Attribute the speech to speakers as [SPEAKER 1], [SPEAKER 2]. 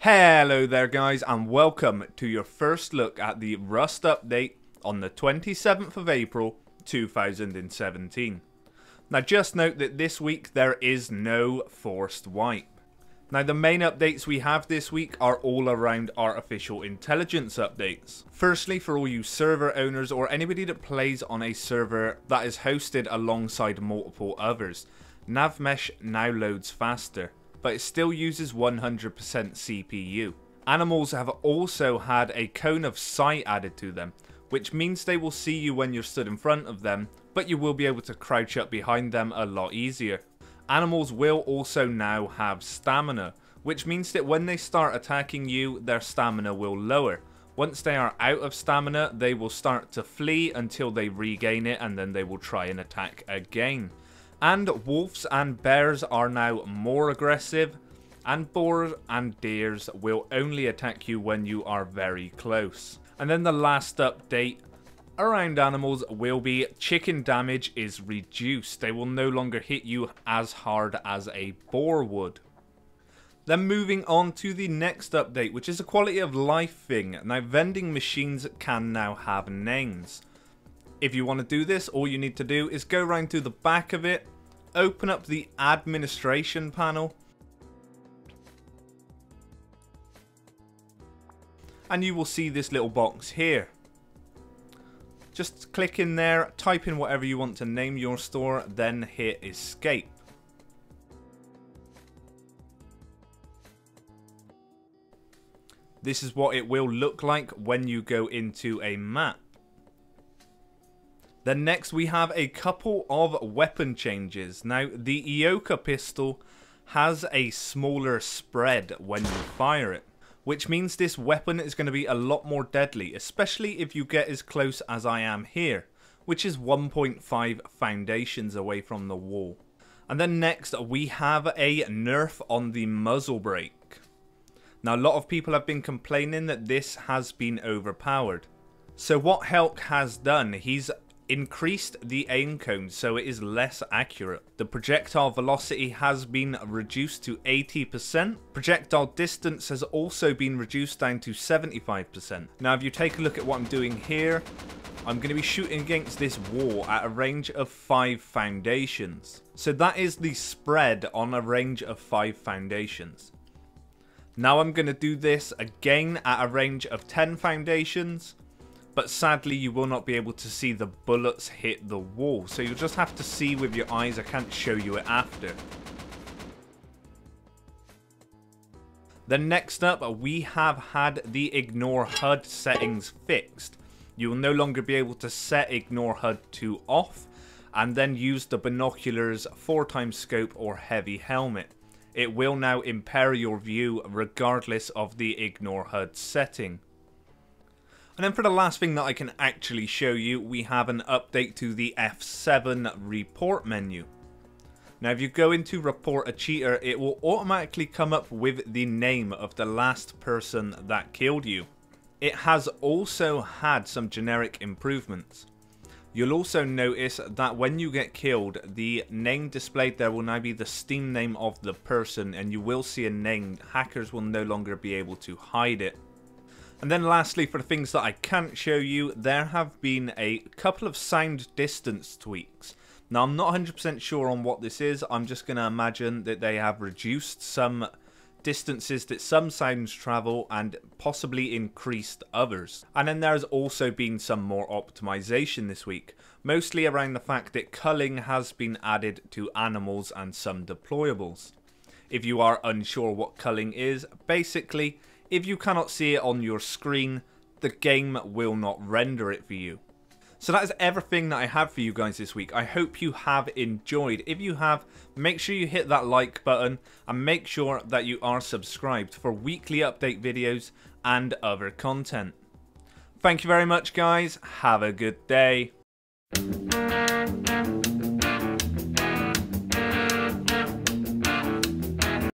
[SPEAKER 1] Hello there guys, and welcome to your first look at the Rust update on the 27th of April 2017. Now just note that this week there is no forced wipe. Now the main updates we have this week are all around artificial intelligence updates. Firstly, for all you server owners or anybody that plays on a server that is hosted alongside multiple others, NavMesh now loads faster, but it still uses 100% CPU. Animals have also had a cone of sight added to them, which means they will see you when you're stood in front of them, but you will be able to crouch up behind them a lot easier. Animals will also now have stamina, which means that when they start attacking you, their stamina will lower. Once they are out of stamina, they will start to flee until they regain it, and then they will try and attack again. And wolves and bears are now more aggressive, and boars and deers will only attack you when you are very close. And then the last update around animals will be chicken damage is reduced. They will no longer hit you as hard as a boar would. Then moving on to the next update, which is a quality of life thing. Now vending machines can now have names. If you want to do this, all you need to do is go around to the back of it, open up the administration panel, and you will see this little box here. Just click in there, type in whatever you want to name your store, then hit escape. This is what it will look like when you go into a map. Then next we have a couple of weapon changes. Now the Ioka pistol has a smaller spread when you fire it, which means this weapon is going to be a lot more deadly, especially if you get as close as I am here, which is 1.5 foundations away from the wall. And then next we have a nerf on the Muzzlebrake. Now a lot of people have been complaining that this has been overpowered. So what Helk has done, he's increased the aim cone so it is less accurate. The projectile velocity has been reduced to 80%. Projectile distance has also been reduced down to 75%. Now if you take a look at what I'm doing here, I'm going to be shooting against this wall at a range of 5 foundations. So that is the spread on a range of 5 foundations. Now I'm going to do this again at a range of 10 foundations. But sadly you will not be able to see the bullets hit the wall, so you'll just have to see with your eyes. I can't show you it after. Then next up we have had the ignore HUD settings fixed. You will no longer be able to set ignore HUD to off and then use the binoculars, 4x scope or heavy helmet. It will now impair your view regardless of the ignore HUD setting. And then for the last thing that I can actually show you, we have an update to the F7 report menu. Now if you go into report a cheater, it will automatically come up with the name of the last person that killed you. It has also had some generic improvements. You'll also notice that when you get killed, the name displayed there will now be the Steam name of the person, and you will see a name. Hackers will no longer be able to hide it. And then lastly, for the things that I can't show you, there have been a couple of sound distance tweaks. Now I'm not 100% sure on what this is. I'm just going to imagine that they have reduced some distances that some sounds travel and possibly increased others. And then there's also been some more optimization this week, mostly around the fact that culling has been added to animals and some deployables. If you are unsure what culling is, basically if you cannot see it on your screen, the game will not render it for you. So that is everything that I have for you guys this week. I hope you have enjoyed. If you have, make sure you hit that like button and make sure that you are subscribed for weekly update videos and other content. Thank you very much guys. Have a good day.